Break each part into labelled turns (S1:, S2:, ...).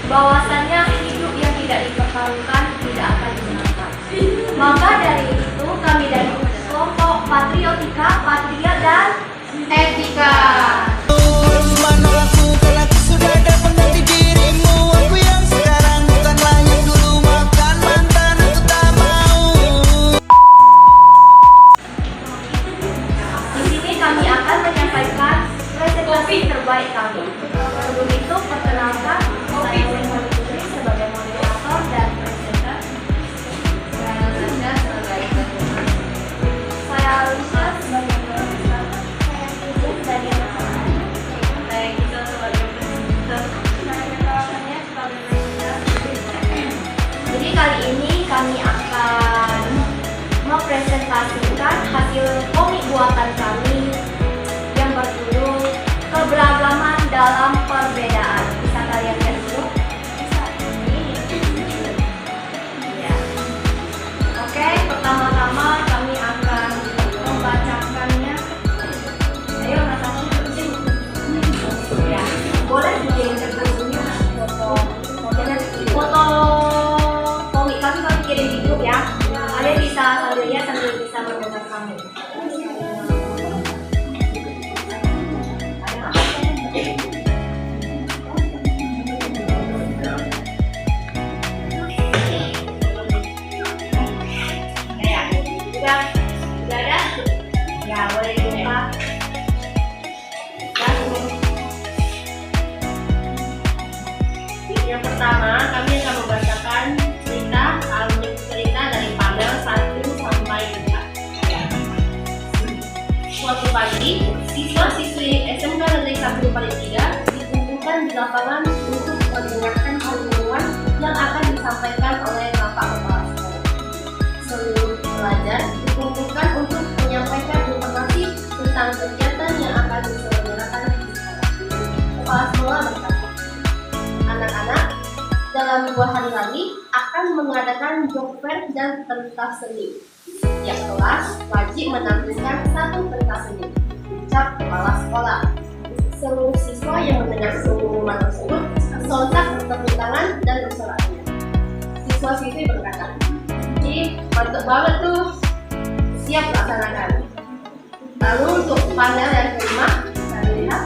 S1: bahwasannya hidup yang tidak dipertaruhkan tidak akan dimenangkan. Maka dari itu kami dari kelompok Patriotika, Patria dan Etika. Presentasi terbaik kami. Sebelum itu, perkenalkan saya Sri Putri sebagai moderator dan presenter. Saya Lisa sebagai presenter. Saya Lisa sebagai presenter. Saya Tidik sebagai presenter. Saya Gita sebagai presenter. Saya Ketawanya sebagai presenter. Jadi kali ini kami akan mempresentasikan hasil komik buatan kami yang berjudul Keberagaman dalam Perbedaan. Bisa kalian lihat dulu? Bisa. Ya. Oke, pertama-tama kami akan membacakannya. Ayo, Mas Aku kecil. Ya, boleh bikin bukunya foto komik kami kirim di grup ya. Kalian bisa sambil lihat sambil bisa mendengar kami. Ya, boleh dibuka.
S2: Yang pertama, kami akan membacakan alur cerita dari panel 1 sampai 4. Suatu pagi, siswa-siswi SMK Negeri 1 Paritiga dikumpulkan di lapangan untuk mendengarkan pengumuman yang akan disampaikan oleh Bapak Kepala Sekolah. Seluruh pelajar dikumpulkan untuk menyampaikan informasi tentang kegiatan yang akan diselenggarakan di sekolah. Kepala sekolah berkata, anak-anak, dalam 2 hari lagi akan mengadakan job fair dan pentas seni. Setiap kelas wajib menampilkan 1 pentas seni. Ucap kepala sekolah. Seluruh siswa yang mendengar pengumuman tersebut sontak bertepuk tangan dan bersoraknya. Siswa-siswi berkata, "Ih, mantap banget tuh. Siap laksanakan." Lalu untuk panel yang kelima, kita lihat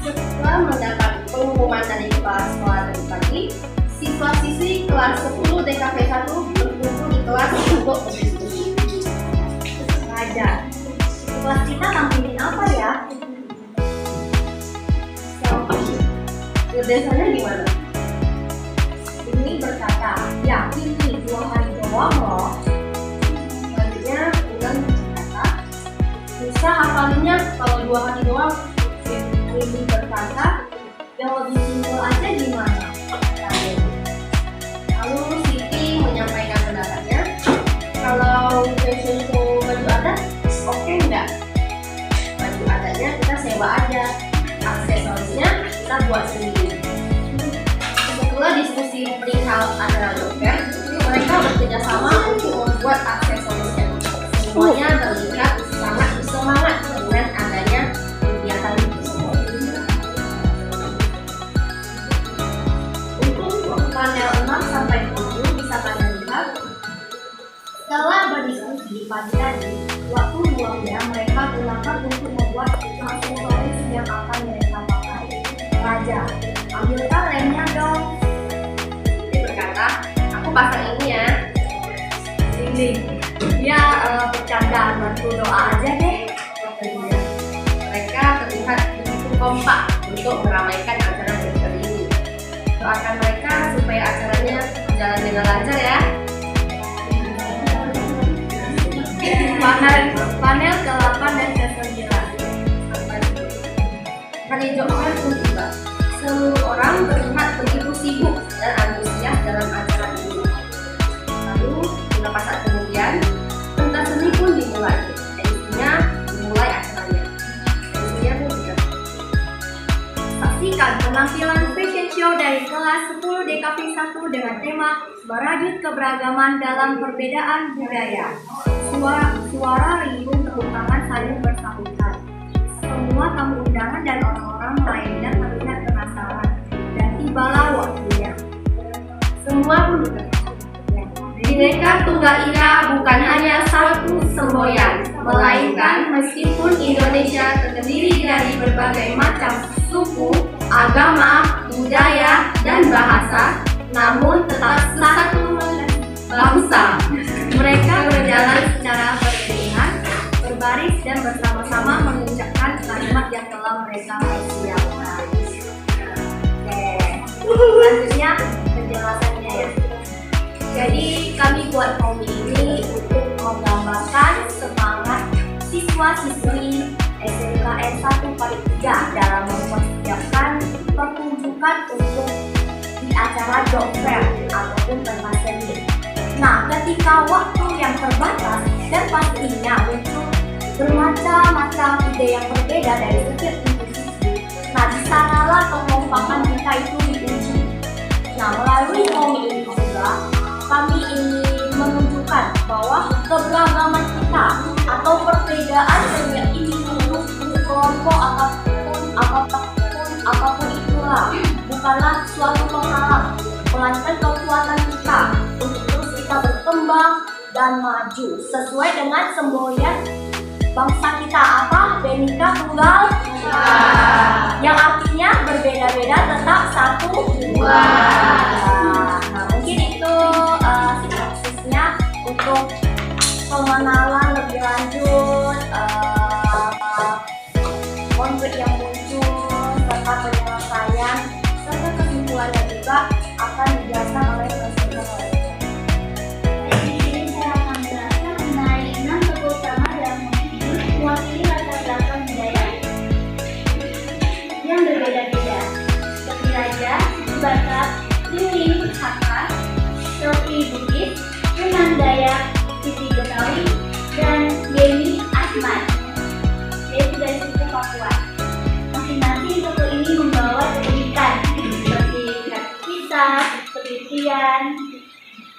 S2: setelah mendapat pengumuman dari kepala sekolah tadi pagi, siswa-siswi kelas 10 DKV 1 berkumpul di kelas untuk berdiskusi.
S1: Raja, kelas kita tampilin apa ya?
S2: Biasanya gimana?
S1: Ini berkata, ya ini 2 hari doang loh.
S2: Selanjutnya, Ulan berkata, bisa hafalinnya kalau 2 hari doang.
S1: Ini berkata, yang lebih simpel aja gimana?
S2: Lalu Siti menyampaikan pendapatnya, kalau fashion show baju adat, oke enggak? Baju adatnya kita sewa aja, aksesorisnya kita buat sendiri. Setelah diskusi perihal acara job fair, mereka bekerja sama untuk membuat aksesorisnya. Semuanya terlihat sangat semangat dengan adanya kegiatan tersebut.
S1: Untuk panel 6 sampai 7 bisa kalian lihat. Setelah berdiskusi di pagi tadi, waktu luangnya mereka gunakan untuk membuat aksesoris yang akan mereka pakai. Raja, ambilkan lemnya dong.
S2: Dia berkata, aku pasang ini ya.
S1: Ini, ya bercanda, bantu doa aja deh.
S2: Mereka terlihat begitu kompak untuk meramaikan acara job fair ini. Doakan mereka supaya acaranya berjalan dengan lancar ya.
S1: Panel ke-8 dan ke-9.
S2: Hari job fair pun tiba. Seluruh orang terlihat begitu sibuk dan antusias dalam acara ini. Lalu, beberapa saat kemudian, pentas seni pun dimulai. Edisinya dimulai acaranya. Edisinya pun juga.
S1: Saksikan penampilan fashion show dari kelas 10 DKV 1 dengan tema Merajut Keberagaman dalam Perbedaan Budaya. Suara rimbun tepuk tangan saling bersahutan. Semua tamu undangan dan orang-orang lainnya terlihat penasaran. Dan tibalah
S2: semua pun Bhinneka Tunggal Ika bukan hanya satu semboyan, melainkan meskipun Indonesia terdiri dari berbagai macam suku, agama, budaya, dan bahasa, namun tetap satu bangsa. Mereka berjalan secara beriringan, berbaris dan bersama-sama mengucapkan kalimat yang telah mereka persiapkan. Selanjutnya penjelasannya ya. Jadi kami buat komik ini untuk menggambarkan semangat siswa-siswi SMKN 1/3 dalam mempersiapkan pertunjukan untuk di acara job fair ataupun pentas seni. Nah, ketika waktu yang terbatas dan pastinya untuk bermacam-macam ide yang berbeda dari setiap individu, nah di sanalah pengompakan kita itu diuji. Nah, melalui komik ini juga kami ingin menunjukkan bahwa keberagaman kita atau perbedaan setiap individu, kelompok apapun itulah bukanlah suatu penghalang, melainkan kekuatan kita untuk terus kita berkembang dan maju sesuai dengan semboyan bangsa kita apa? Bhinneka Tunggal Ika, yang artinya berbeda-beda tetap satu dua. Nah, mungkin itu sinopsisnya untuk pengenalan lebih lanjut konflik yang muncul serta penyelesaian serta kesimpulannya juga akan dijelaskan oleh presenter.
S1: Di sini saya akan menjelaskan mengenai 6 tokoh utama dalam komik ini mewakili latar belakang budaya yang berbeda-beda, seperti Raja, Batak, Liling, Hakka, Sophie Bugis, Sunan Dayak, Siti Betawi, dan Yeni Asman, yaitu dari suku Papua. Masing-masing tokoh ini membawa keunikan seperti kreativitas, ketelitian,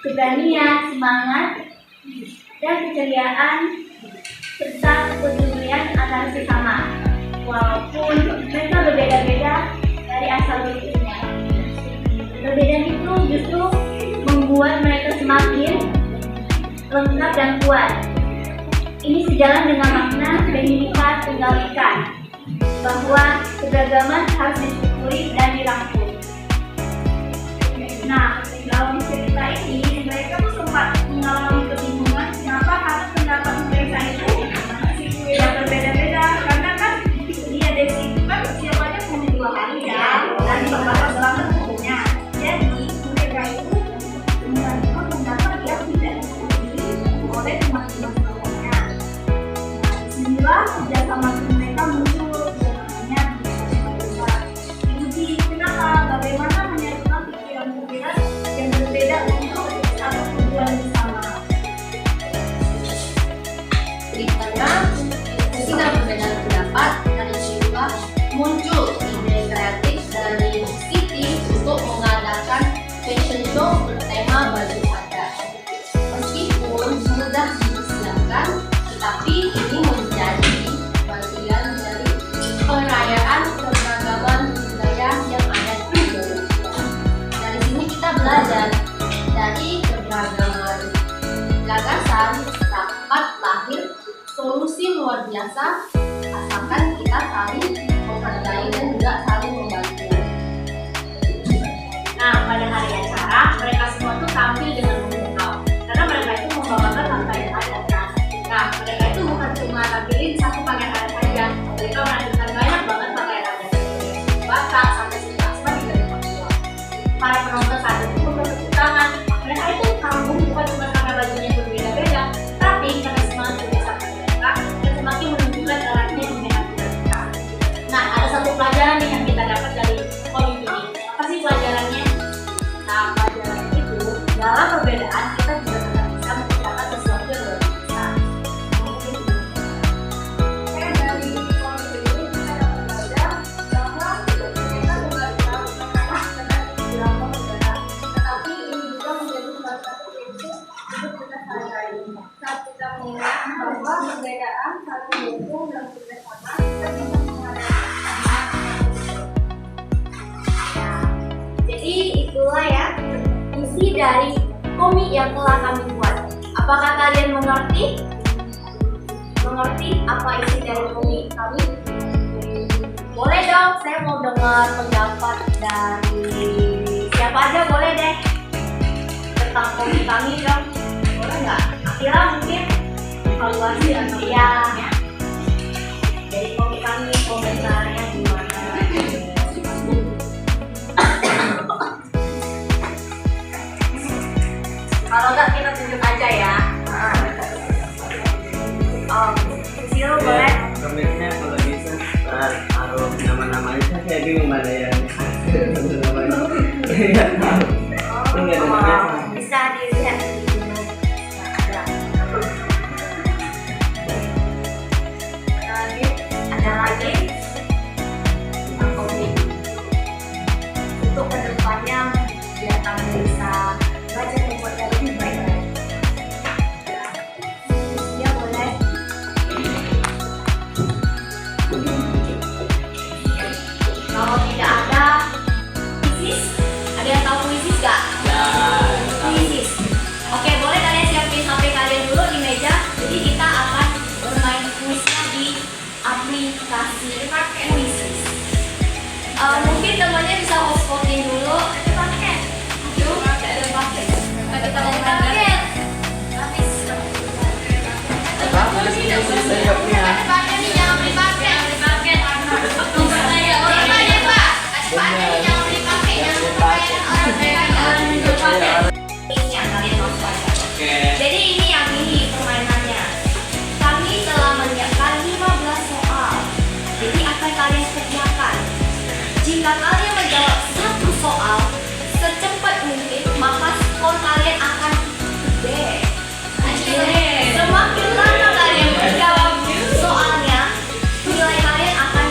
S1: keberanian, semangat, dan keceriaan serta kepedulian antar sesama. Walaupun mereka berbeda-beda dari asal usulnya, perbedaan itu justru membuat mereka semakin lengkap dan kuat. Ini sejalan dengan makna Bhinneka Tunggal Ika, bahwa keberagaman harus disyukuri dan dirangkul. Nah, dalam cerita ini mereka tuh sempat mengalami kebingungan kenapa harus pendapat mereka itu yang berbeda-beda, karena kan dia Desi itu kan siapanya cuma 2 hari ya, dan dibahas banget bukunya. Jadi mereka itu mengajukan pendapat yang tidak disetujui oleh teman-teman semuanya. Nah, disinilah kerjasama mereka muncul, namanya diuji. Kenapa? Bagaimana menyatukan pikiran-pikiran yang berbeda untuk satu tujuan bersama.
S2: Di tengah sidang perbedaan pendapat dari siswa muncul ide kreatif dari Siti untuk mengadakan fashion show bertema baju adat. Meskipun sudah disiapkan, tetapi ini menjadi bagian dari perayaan keberagaman budaya yang ada di Indonesia. Dari sini kita belajar dari keberagaman gagasan dapat lahir solusi luar biasa asalkan kita saling menghargai dan juga saling membantu.
S1: Nah, pada hari acara, mereka semua tuh tampil dengan memukau karena mereka itu membawakan pakaian adat kan. Nah, mereka itu bukan cuma tampilin satu pakaian adat saja, mereka menampilkan banyak banget pakaian adat dari Batak sampai Siti Asman juga dari Papua. Para penonton saat itu bertepuk tangan. Mereka itu kagum bukan cuma karena bajunya berbeda-beda, tapi karena semangat kebiasaan mereka dan semakin menunjukkan eratnya Bhinneka Tunggal Ika. Nah, ada satu pelajaran nih yang kita dapat dari komik ini. Apa sih pelajarannya? Nah, pelajaran itu dalam perbedaan kita juga tetap bisa menciptakan sesuatu yang luar biasa. Dari komik ini kita dapat belajar bahwa Bhinneka Tunggal Ika bukanlah sekedar drama negara, isi dari komik yang telah kami buat. Apakah kalian mengerti? Mengerti apa isi dari komik kami? Boleh dong, saya mau dengar pendapat dari siapa aja, boleh deh, tentang komik kami dong. Boleh nggak? Akira mungkin evaluasi atau ya dari komik kami, komentarnya gimana? Kalau nggak kita tunjuk aja ya. Siru boleh?
S3: Komiknya kalau bisa taruh nama-namanya, saya bingung mana yang namanya. Nggak ada namanya.
S1: Bisa dilihat di sini. Ada lagi. Komik. Untuk kedepannya biar kamu bisa baca membuat yang lebih baik lagi. Ya boleh. Kalau tidak ada puisis, ada yang tahu puisis nggak? Puisis. Oke, boleh kalian siapin HP kalian dulu di meja. Jadi kita akan bermain kuisnya di aplikasi puisis. Mungkin temannya bisa hotspotin dulu. Ada paket. Yuk, ada paket. Kita mau paket. Habis.
S3: Saya nggak punya.
S1: Paket nih, jangan beli paket. Beli paket. Orang kaya, Pak. Kasih paket nih, jangan beli paket. Jangan beli paket. Orang kaya, jangan beli paket. Ini yang kalian masuk aja.
S3: Oke.
S1: Jadi ini yang ini permainannya. Kami telah menyiapkan 15 soal. Jadi akan kalian kerjakan. Jika kalian menjawab satu soal secepat mungkin, maka skor kalian akan gede. Semakin lama kalian menjawab soalnya, nilai kalian akan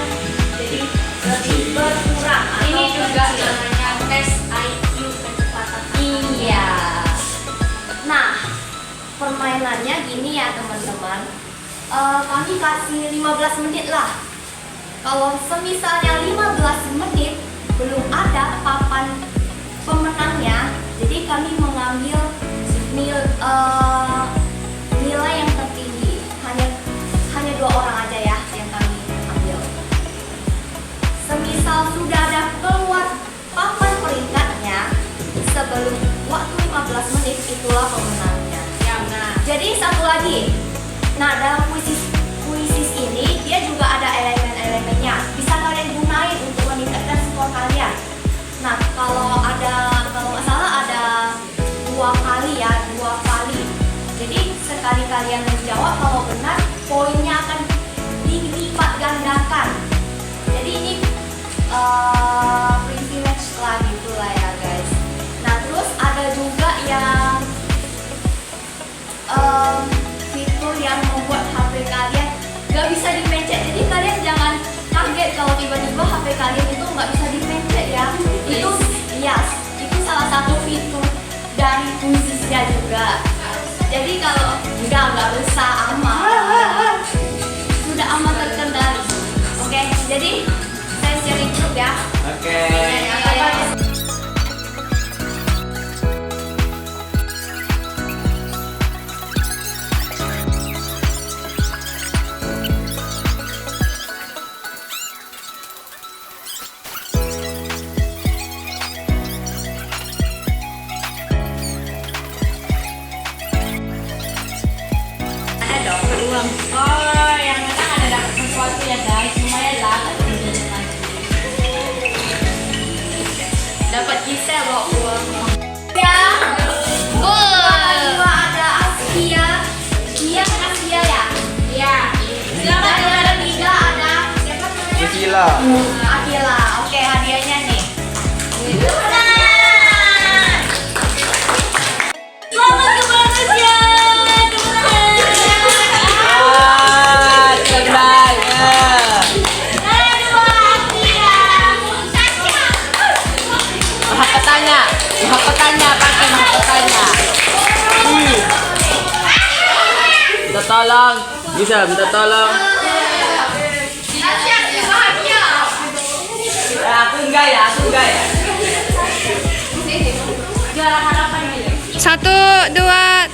S1: jadi lebih berkurang.
S2: Ini
S1: atau
S2: juga
S1: kecil.
S2: namanya tes IQ kecepatan.
S1: Iya. Nah, permainannya gini ya teman-teman. Kami kasih 15 menit lah. Kalau semisalnya 15 menit belum ada papan pemenangnya, jadi kami mengambil nilai yang tertinggi. Hanya 2 orang aja ya yang kami ambil. Semisal sudah ada keluar papan peringkatnya sebelum waktu 15 menit, itulah pemenangnya.
S2: Ya, nah.
S1: Jadi satu lagi. Nah, dalam puisis ini dia juga ada elemen-elemennya. Bisa kalian gunain untuk meningkatkan skor kalian. Nah, kalau nggak salah ada 2 kali ya, 2 kali. Jadi sekali kalian menjawab, kalau benar poinnya akan dilipat gandakan. Jadi ini privilege lah gitu lah ya guys. Nah, terus ada juga yang fitur yang membuat HP kalian nggak bisa dipencet. Jadi kalian jangan kaget kalau tiba-tiba HP kalian itu nggak bisa dipencet ya. Itu itu salah satu fitur dari puisisnya juga. Jadi kalau nggak usah aman, sudah aman terkendali. Oke, jadi saya sharing dulu ya.
S3: Oke.
S1: Ada dong.
S2: Oh, yang menang ada dapat sesuatu ya guys. Lumayan lah.
S1: Dapat kisah bawa uang. Ya. Dua ada Asia. Dia kan Asia ya? Iya.
S2: Silakan
S1: Dan yang ketiga ada siapa namanya?
S3: Priscilla.
S1: Akila. Oke, hadiahnya nih. Selamat kepada Asia.
S3: Tenang.
S2: Mahakotanya pakai mahakotanya.
S3: Minta tolong. Bisa minta tolong.
S1: Asia, bahagia.
S3: Aku enggak ya.
S1: Juara harapan gitu.
S4: 1, 2,